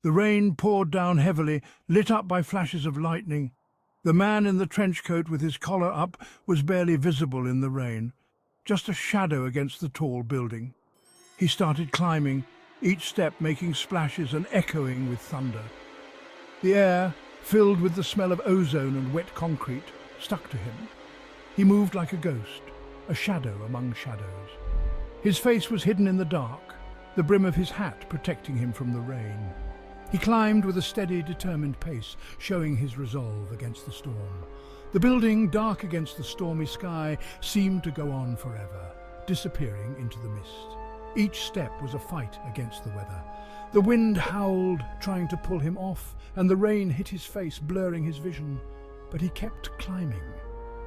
The rain poured down heavily, lit up by flashes of lightning. The man in the trench coat with his collar up was barely visible in the rain, just a shadow against the tall building. He started climbing, each step making splashes and echoing with thunder. The air, filled with the smell of ozone and wet concrete, stuck to him. He moved like a ghost, a shadow among shadows. His face was hidden in the dark, the brim of his hat protecting him from the rain. He climbed with a steady, determined pace, showing his resolve against the storm. The building, dark against the stormy sky, seemed to go on forever, disappearing into the mist. Each step was a fight against the weather. The wind howled, trying to pull him off, and the rain hit his face, blurring his vision. But he kept climbing.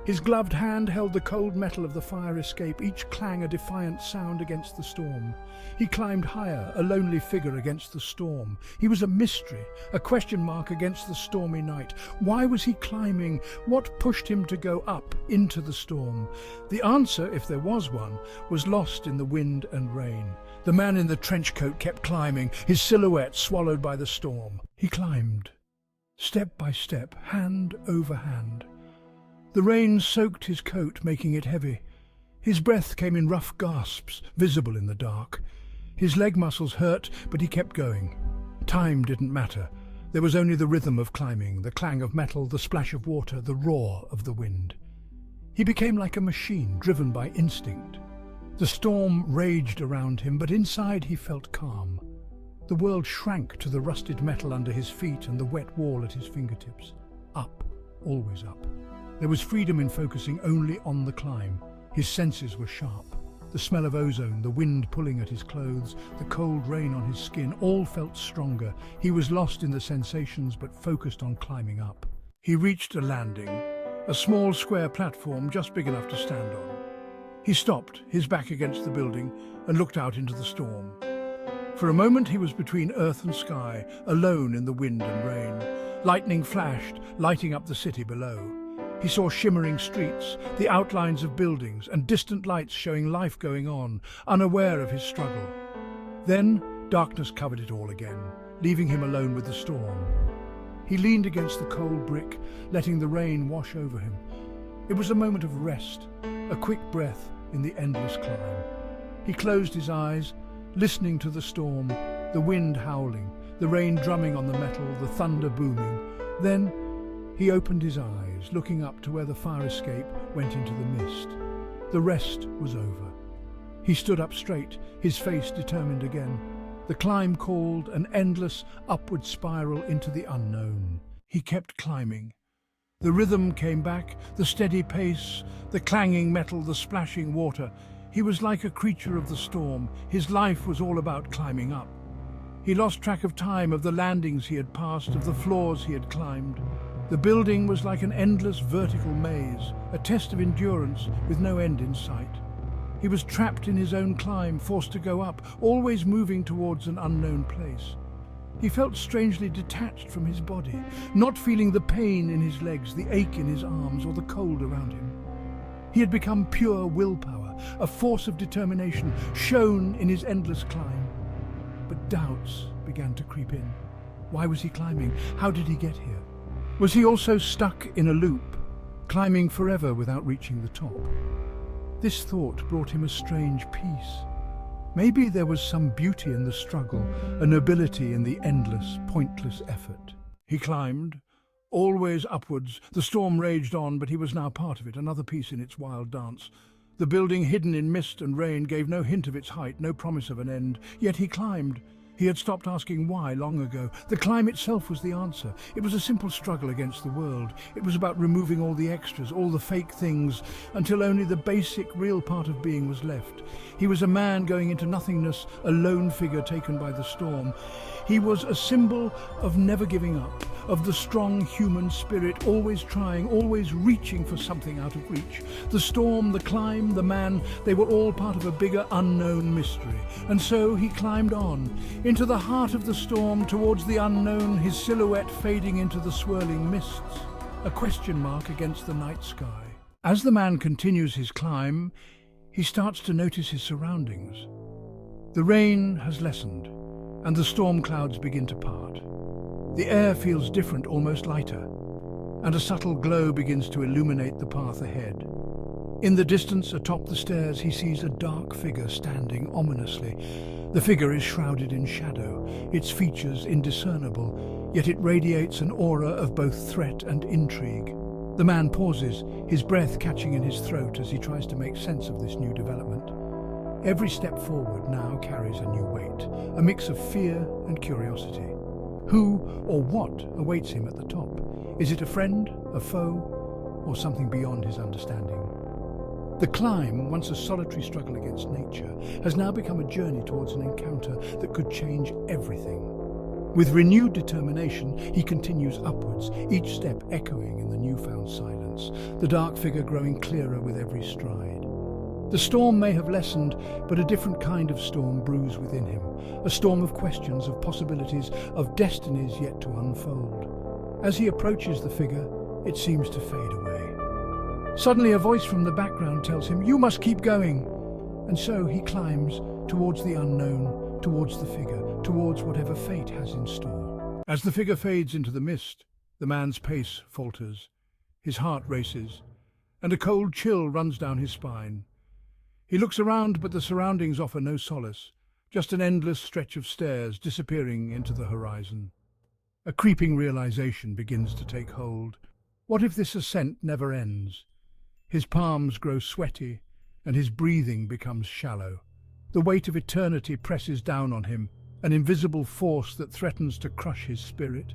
His gloved hand held the cold metal of the fire escape, each clang a defiant sound against the storm. He climbed higher, a lonely figure against the storm. He was a mystery, a question mark against the stormy night. Why was he climbing? What pushed him to go up into the storm? The answer, if there was one, was lost in the wind and rain. The man in the trench coat kept climbing, his silhouette swallowed by the storm. He climbed, step by step, hand over hand. The rain soaked his coat, making it heavy. His breath came in rough gasps, visible in the dark. His leg muscles hurt, but he kept going. Time didn't matter. There was only the rhythm of climbing, the clang of metal, the splash of water, the roar of the wind. He became like a machine, driven by instinct. The storm raged around him, but inside he felt calm. The world shrank to the rusted metal under his feet and the wet wall at his fingertips. Up, always up. There was freedom in focusing only on the climb. His senses were sharp. The smell of ozone, the wind pulling at his clothes, the cold rain on his skin, all felt stronger. He was lost in the sensations but focused on climbing up. He reached a landing, a small square platform just big enough to stand on. He stopped, his back against the building, and looked out into the storm. For a moment he was between earth and sky, alone in the wind and rain. Lightning flashed, lighting up the city below. He saw shimmering streets, the outlines of buildings, and distant lights showing life going on, unaware of his struggle. Then, darkness covered it all again, leaving him alone with the storm. He leaned against the cold brick, letting the rain wash over him. It was a moment of rest, a quick breath in the endless climb. He closed his eyes, listening to the storm, the wind howling, the rain drumming on the metal, the thunder booming. Then, he opened his eyes, looking up to where the fire escape went into the mist. The rest was over. He stood up straight, his face determined again. The climb called, an endless upward spiral into the unknown. He kept climbing. The rhythm came back, the steady pace, the clanging metal, the splashing water. He was like a creature of the storm. His life was all about climbing up. He lost track of time, of the landings he had passed, of the floors he had climbed. The building was like an endless vertical maze, a test of endurance with no end in sight. He was trapped in his own climb, forced to go up, always moving towards an unknown place. He felt strangely detached from his body, not feeling the pain in his legs, the ache in his arms, or the cold around him. He had become pure willpower, a force of determination, shown in his endless climb. But doubts began to creep in. Why was he climbing? How did he get here? Was he also stuck in a loop, climbing forever without reaching the top? This thought brought him a strange peace. Maybe there was some beauty in the struggle, a nobility in the endless, pointless effort. He climbed, always upwards. The storm raged on, but he was now part of it, another piece in its wild dance. The building, hidden in mist and rain, gave no hint of its height, no promise of an end. Yet he climbed. He had stopped asking why long ago. The climb itself was the answer. It was a simple struggle against the world. It was about removing all the extras, all the fake things, until only the basic, real part of being was left. He was a man going into nothingness, a lone figure taken by the storm. He was a symbol of never giving up, of the strong human spirit, always trying, always reaching for something out of reach. The storm, the climb, the man, they were all part of a bigger unknown mystery. And so he climbed on, into the heart of the storm, towards the unknown, his silhouette fading into the swirling mists, a question mark against the night sky. As the man continues his climb, he starts to notice his surroundings. The rain has lessened, and the storm clouds begin to part. The air feels different, almost lighter, and a subtle glow begins to illuminate the path ahead. In the distance, atop the stairs, he sees a dark figure standing ominously. The figure is shrouded in shadow, its features indiscernible, yet it radiates an aura of both threat and intrigue. The man pauses, his breath catching in his throat as he tries to make sense of this new development. Every step forward now carries a new weight, a mix of fear and curiosity. Who or what awaits him at the top? Is it a friend, a foe, or something beyond his understanding? The climb, once a solitary struggle against nature, has now become a journey towards an encounter that could change everything. With renewed determination, he continues upwards, each step echoing in the newfound silence, the dark figure growing clearer with every stride. The storm may have lessened, but a different kind of storm brews within him, a storm of questions, of possibilities, of destinies yet to unfold. As he approaches the figure, it seems to fade away. Suddenly a voice from the background tells him, "You must keep going." And so he climbs towards the unknown, towards the figure, towards whatever fate has in store. As the figure fades into the mist, the man's pace falters, his heart races, and a cold chill runs down his spine. He looks around, but the surroundings offer no solace, just an endless stretch of stairs disappearing into the horizon. A creeping realization begins to take hold. What if this ascent never ends? His palms grow sweaty, and his breathing becomes shallow. The weight of eternity presses down on him, an invisible force that threatens to crush his spirit.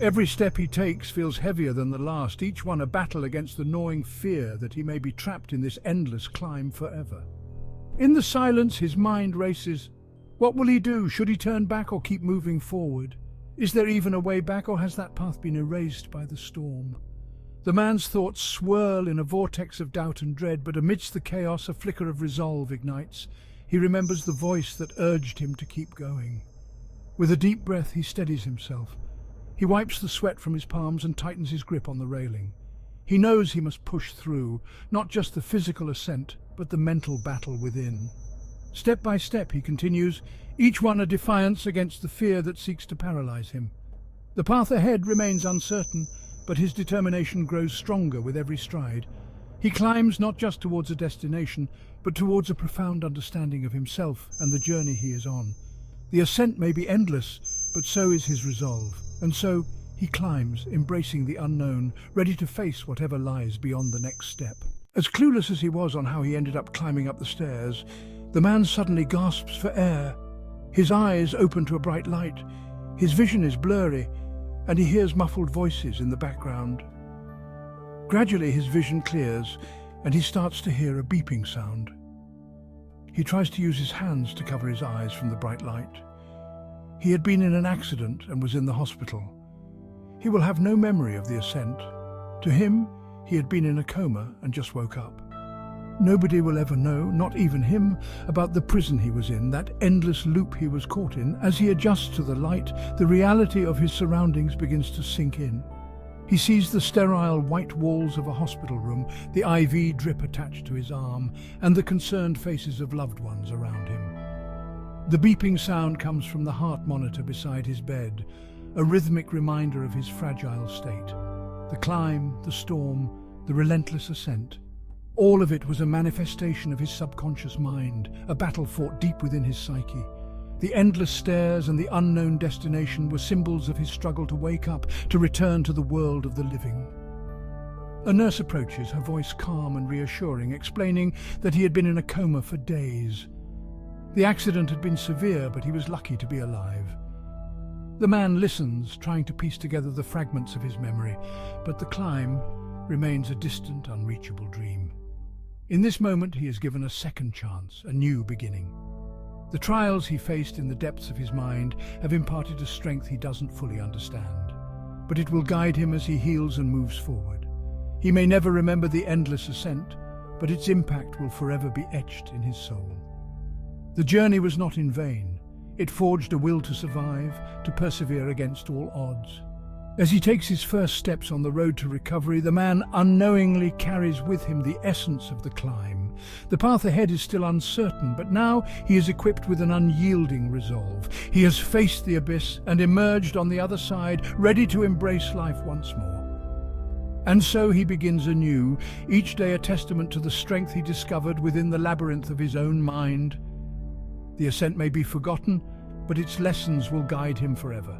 Every step he takes feels heavier than the last, each one a battle against the gnawing fear that he may be trapped in this endless climb forever. In the silence, his mind races. What will he do? Should he turn back or keep moving forward? Is there even a way back, or has that path been erased by the storm? The man's thoughts swirl in a vortex of doubt and dread, but amidst the chaos a flicker of resolve ignites. He remembers the voice that urged him to keep going. With a deep breath, he steadies himself. He wipes the sweat from his palms and tightens his grip on the railing. He knows he must push through, not just the physical ascent, but the mental battle within. Step by step, he continues, each one a defiance against the fear that seeks to paralyze him. The path ahead remains uncertain, but his determination grows stronger with every stride. He climbs not just towards a destination, but towards a profound understanding of himself and the journey he is on. The ascent may be endless, but so is his resolve. And so he climbs, embracing the unknown, ready to face whatever lies beyond the next step. As clueless as he was on how he ended up climbing up the stairs, the man suddenly gasps for air. His eyes open to a bright light. His vision is blurry, and he hears muffled voices in the background. Gradually his vision clears, and he starts to hear a beeping sound. He tries to use his hands to cover his eyes from the bright light. He had been in an accident and was in the hospital. He will have no memory of the ascent. To him, he had been in a coma and just woke up. Nobody will ever know, not even him, about the prison he was in, that endless loop he was caught in. As he adjusts to the light, the reality of his surroundings begins to sink in. He sees the sterile white walls of a hospital room, the IV drip attached to his arm, and the concerned faces of loved ones around him. The beeping sound comes from the heart monitor beside his bed, a rhythmic reminder of his fragile state. The climb, the storm, the relentless ascent. All of it was a manifestation of his subconscious mind, a battle fought deep within his psyche. The endless stairs and the unknown destination were symbols of his struggle to wake up, to return to the world of the living. A nurse approaches, her voice calm and reassuring, explaining that he had been in a coma for days. The accident had been severe, but he was lucky to be alive. The man listens, trying to piece together the fragments of his memory, but the climb remains a distant, unreachable dream. In this moment, he is given a second chance, a new beginning. The trials he faced in the depths of his mind have imparted a strength he doesn't fully understand, but it will guide him as he heals and moves forward. He may never remember the endless ascent, but its impact will forever be etched in his soul. The journey was not in vain. It forged a will to survive, to persevere against all odds. As he takes his first steps on the road to recovery, the man unknowingly carries with him the essence of the climb, The path ahead is still uncertain, but now he is equipped with an unyielding resolve. He has faced the abyss and emerged on the other side, ready to embrace life once more. And so he begins anew, each day a testament to the strength he discovered within the labyrinth of his own mind. The ascent may be forgotten, but its lessons will guide him forever.